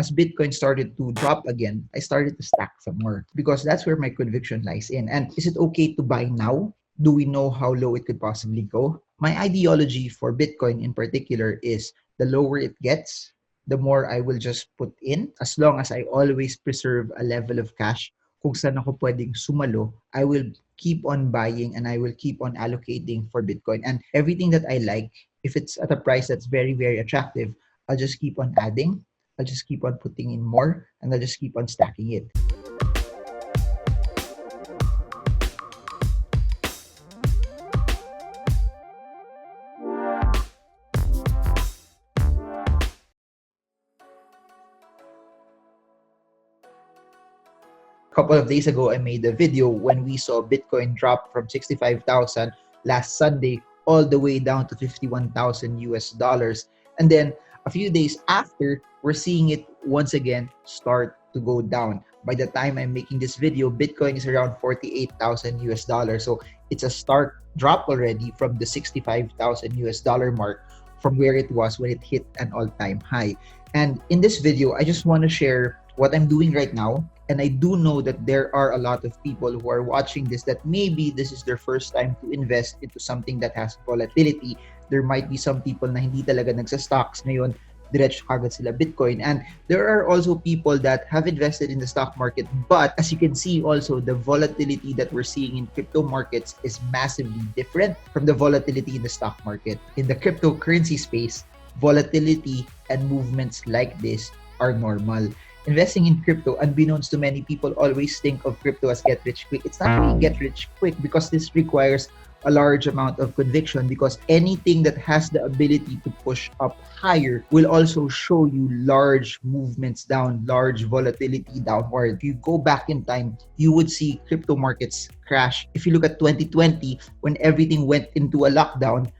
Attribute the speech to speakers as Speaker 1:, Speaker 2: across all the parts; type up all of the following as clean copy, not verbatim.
Speaker 1: as Bitcoin started to drop again, I started to stack some more because that's where my conviction lies in. And is it okay to buy now? Do we know how low it could possibly go? My ideology for Bitcoin in particular is the lower it gets, the more I will just put in. As long as I always preserve a level of cash, kung saan ako pwedeng sumalo, I will keep on buying and I will keep on allocating for Bitcoin. And everything that I like, if it's at a price that's very, very attractive, I'll just keep on adding. I'll just keep on putting in more and I'll just keep on stacking it. A couple of days ago, I made a video when we saw Bitcoin drop from 65,000 last Sunday all the way down to 51,000 US dollars. And then a few days after, we're seeing it once again start to go down. By the time I'm making this video, Bitcoin is around 48,000 US dollars. So it's a stark drop already from the 65,000 US dollar mark from where it was when it hit an all-time high. And in this video, I just want to share what I'm doing right now. And I do know that there are a lot of people who are watching this that maybe this is their first time to invest into something that has volatility. There might be some people na hindi talaga nagsa-stocks ngayon, diretso kagad sila Bitcoin. And there are also people that have invested in the stock market. But as you can see also, the volatility that we're seeing in crypto markets is massively different from the volatility in the stock market. In the cryptocurrency space, volatility and movements like this are normal. Investing in crypto, unbeknownst to many people, always think of crypto as get rich quick. It's not really get rich quick because this requires a large amount of conviction, because anything that has the ability to push up higher will also show you large movements down, large volatility downward. If you go back in time, you would see crypto markets crash. If you look at 2020, when everything went into a lockdown,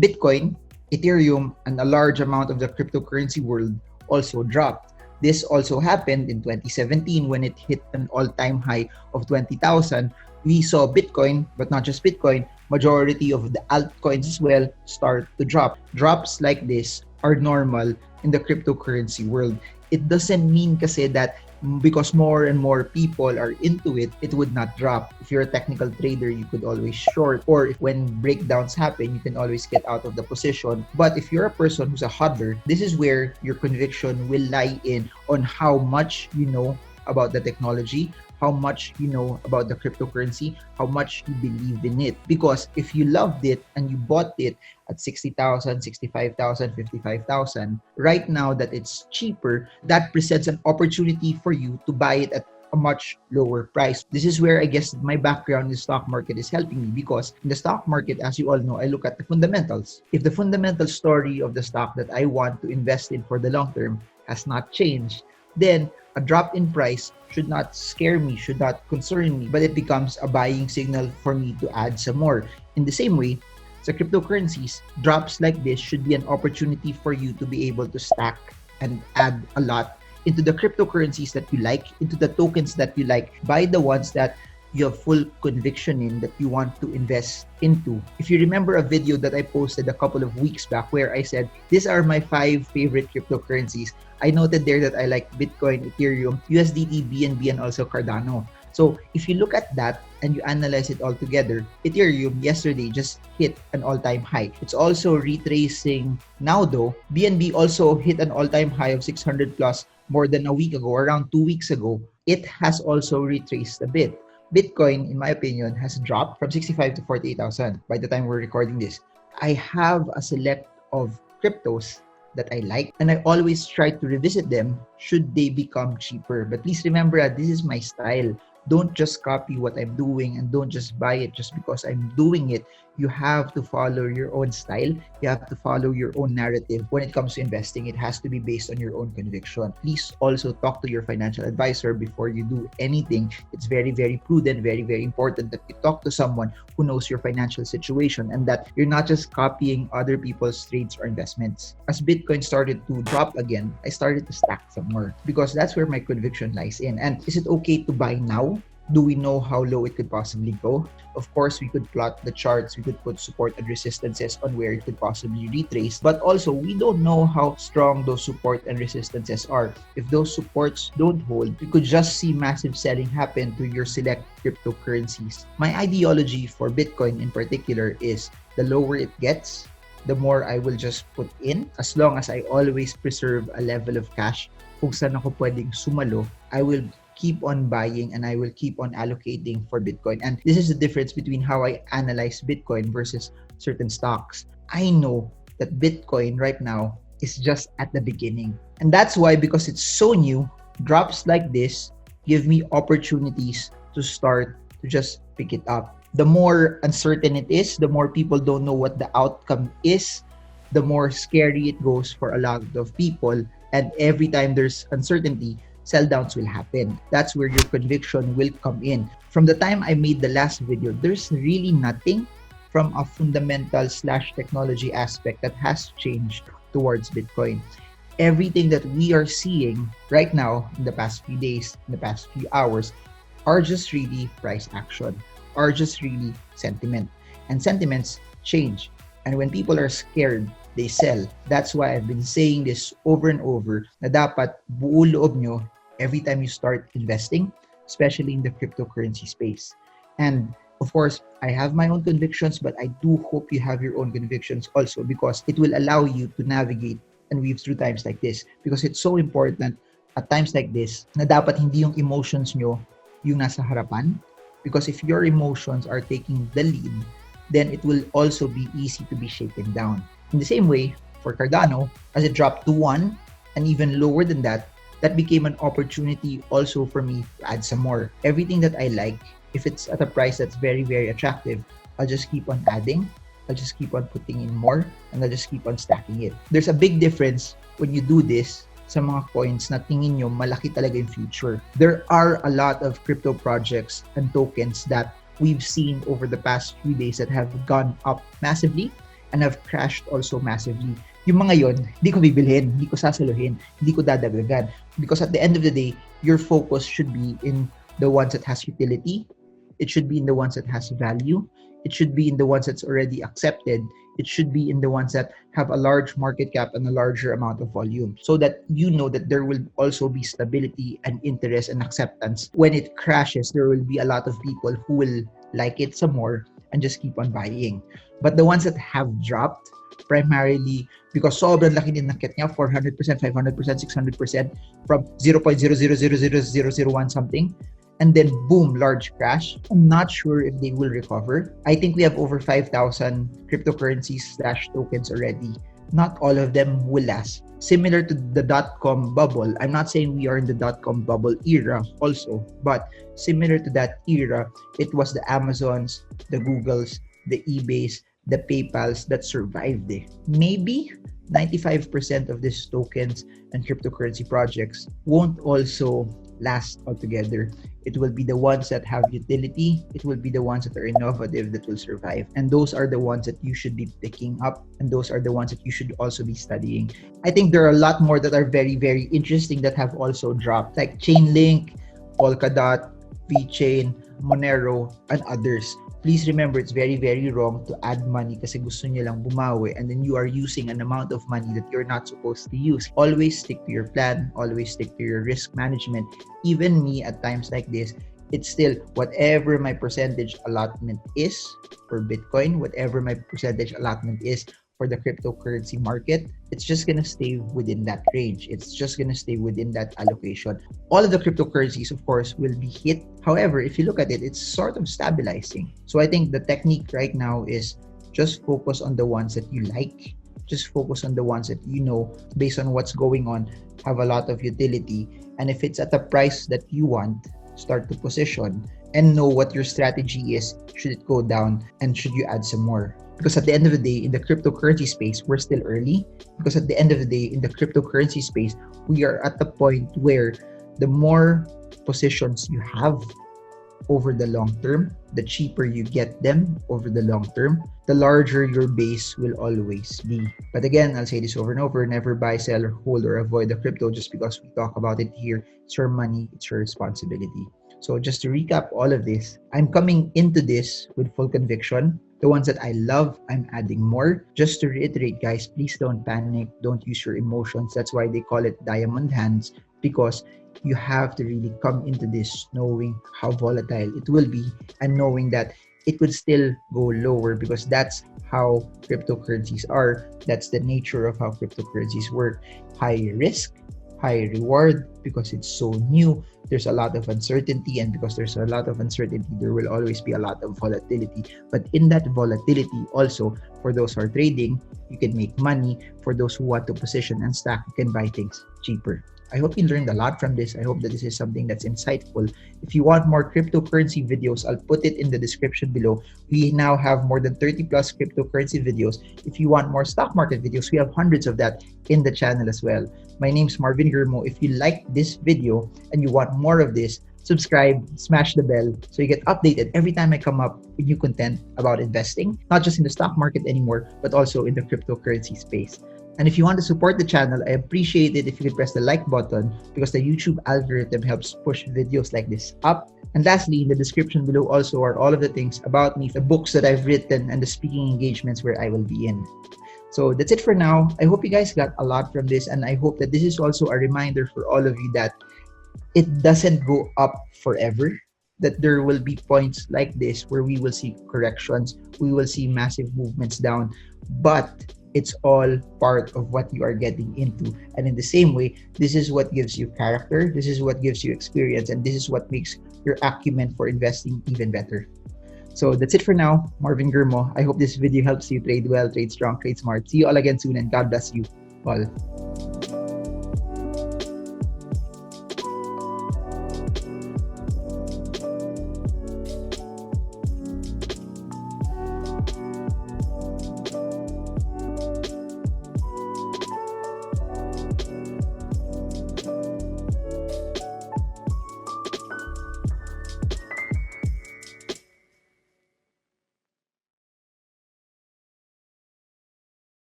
Speaker 1: Bitcoin, Ethereum, and a large amount of the cryptocurrency world also dropped. This also happened in 2017 when it hit an all-time high of 20,000. We saw Bitcoin, but not just Bitcoin, majority of the altcoins as well start to drop. Drops like this are normal in the cryptocurrency world. It doesn't mean kasi that because more and more people are into it, it would not drop. If you're a technical trader, you could always short, or if when breakdowns happen, you can always get out of the position. But if you're a person who's a hodler, this is where your conviction will lie in on how much you know about the technology, how much you know about the cryptocurrency, how much you believe in it. Because if you loved it and you bought it at 60,000, 65,000, 55,000, right now that it's cheaper, that presents an opportunity for you to buy it at a much lower price. This is where I guess my background in the stock market is helping me, because in the stock market, as you all know, I look at the fundamentals. If the fundamental story of the stock that I want to invest in for the long term has not changed, then a drop in price should not scare me, should not concern me, but it becomes a buying signal for me to add some more. In the same way, sa cryptocurrencies, drops like this should be an opportunity for you to be able to stack and add a lot into the cryptocurrencies that you like, into the tokens that you like. Buy the ones that you have full conviction in, that you want to invest into. If you remember a video that I posted a couple of weeks back where I said, these are my 5 favorite cryptocurrencies, I noted there that I like Bitcoin, Ethereum, USDT, BNB, and also Cardano. So if you look at that and you analyze it all together, Ethereum yesterday just hit an all-time high. It's also retracing now though. BNB also hit an all-time high of 600 plus more than a week ago, around 2 weeks ago. It has also retraced a bit. Bitcoin, in my opinion, has dropped from 65 to 48,000 by the time we're recording this. I have a select of cryptos that I like, and I always try to revisit them should they become cheaper. But please remember that this is my style. Don't just copy what I'm doing, and don't just buy it just because I'm doing it. You have to follow your own style. You have to follow your own narrative. When it comes to investing, it has to be based on your own conviction. Please also talk to your financial advisor before you do anything. It's very, very prudent, very, very important that you talk to someone who knows your financial situation and that you're not just copying other people's trades or investments. As Bitcoin started to drop again, I started to stack some more because that's where my conviction lies in. And is it okay to buy now? Do we know how low it could possibly go? Of course, we could plot the charts, we could put support and resistances on where it could possibly retrace, but also we don't know how strong those support and resistances are. If those supports don't hold, you could just see massive selling happen to your select cryptocurrencies. My ideology for Bitcoin in particular is the lower it gets, the more I will just put in, as long as I always preserve a level of cash. Kung saan ako pwedeng sumalo, I will keep on buying and I will keep on allocating for Bitcoin. And this is the difference between how I analyze Bitcoin versus certain stocks. I know that Bitcoin right now is just at the beginning. And that's why, because it's so new, drops like this give me opportunities to start to just pick it up. The more uncertain it is, the more people don't know what the outcome is, the more scary it goes for a lot of people. And every time there's uncertainty, sell downs will happen. That's where your conviction will come in. From the time I made the last video, there's really nothing from a fundamental / technology aspect that has changed towards Bitcoin. Everything that we are seeing right now in the past few days, in the past few hours, are just really price action, are just really sentiment. And sentiments change. And when people are scared, they sell. That's why I've been saying this over and over, na dapat buo loob nyo every time you start investing, especially in the cryptocurrency space. And of course, I have my own convictions, but I do hope you have your own convictions also, because it will allow you to navigate and weave through times like this. Because it's so important at times like this na dapat hindi yung emotions nyo yung nasa harapan. Because if your emotions are taking the lead, then it will also be easy to be shaken down. In the same way, for Cardano, as it dropped to 1 and even lower than that, that became an opportunity also for me to add some more. Everything that I like, if it's at a price that's very, very attractive, I'll just keep on adding. I'll just keep on putting in more, and I'll just keep on stacking it. There's a big difference when you do this sa mga coins na tingin nyo malaki talaga yung future. There are a lot of crypto projects and tokens that we've seen over the past few days that have gone up massively and have crashed also massively. Yung mga yon, hindi ko bibilhin, hindi ko sasaluhin, hindi ko dadagdagan. Because at the end of the day, your focus should be in the ones that has utility. It should be in the ones that has value. It should be in the ones that's already accepted. It should be in the ones that have a large market cap and a larger amount of volume, so that you know that there will also be stability and interest and acceptance. When it crashes, there will be a lot of people who will like it some more and just keep on buying. But the ones that have dropped, primarily because sobrang laki din nakit niya, 400%, 500%, 600% from 0.0000001 something, and then boom, large crash. I'm not sure if they will recover. I think we have over 5,000 cryptocurrencies / tokens already. Not all of them will last. Similar to the .com bubble, I'm not saying we are in the .com bubble era also, but similar to that era, it was the Amazons, the Googles, the eBays, the PayPals that survived it. Maybe 95% of these tokens and cryptocurrency projects won't also last altogether. It will be the ones that have utility. It will be the ones that are innovative that will survive. And those are the ones that you should be picking up. And those are the ones that you should also be studying. I think there are a lot more that are very, very interesting that have also dropped, like Chainlink, Polkadot, VeChain, Monero, and others. Please remember, it's very, very wrong to add money kasi gusto nyo lang bumawi, and then you are using an amount of money that you're not supposed to use. Always stick to your plan. Always stick to your risk management. Even me, at times like this, it's still whatever my percentage allotment is for Bitcoin, whatever my percentage allotment is for the cryptocurrency market, it's just gonna stay within that range. It's just gonna stay within that allocation. All of the cryptocurrencies, of course, will be hit. However, if you look at it, it's sort of stabilizing. So I think the technique right now is just focus on the ones that you like. Just focus on the ones that you know, based on what's going on, have a lot of utility. And if it's at a price that you want, start to position and know what your strategy is. Should it go down, and should you add some more? Because at the end of the day, in the cryptocurrency space, we're still early. Because at the end of the day, in the cryptocurrency space, we are at the point where the more positions you have over the long term, the cheaper you get them over the long term, the larger your base will always be. But again, I'll say this over and over, never buy, sell, or hold, or avoid the crypto just because we talk about it here. It's your money, it's your responsibility. So just to recap all of this, I'm coming into this with full conviction. The ones that I love, I'm adding more. Just to reiterate, guys, please don't panic. Don't use your emotions. That's why they call it diamond hands, because you have to really come into this knowing how volatile it will be and knowing that it would still go lower, because that's how cryptocurrencies are. That's the nature of how cryptocurrencies work. High risk, high reward, because it's so new. There's a lot of uncertainty, and because there's a lot of uncertainty, there will always be a lot of volatility. But in that volatility, also, for those who are trading, you can make money. For those who want to position and stack, you can buy things cheaper. I hope you learned a lot from this. I hope that this is something that's insightful. If you want more cryptocurrency videos, I'll put it in the description below. We now have more than 30 plus cryptocurrency videos. If you want more stock market videos, we have hundreds of that in the channel as well. My name's Marvin Germo. If you liked this video and you want more of this, subscribe, smash the bell so you get updated every time I come up with new content about investing, not just in the stock market anymore, but also in the cryptocurrency space. And if you want to support the channel, I appreciate it if you could press the like button, because the YouTube algorithm helps push videos like this up. And lastly, in the description below also are all of the things about me, the books that I've written, and the speaking engagements where I will be in. So that's it for now. I hope you guys got a lot from this, and I hope that this is also a reminder for all of you that it doesn't go up forever, that there will be points like this where we will see corrections, we will see massive movements down, but it's all part of what you are getting into. And in the same way, this is what gives you character, this is what gives you experience, and this is what makes your acumen for investing even better. So that's it for now. Marvin Germo. I hope this video helps you trade well, trade strong, trade smart. See you all again soon, and God bless you all.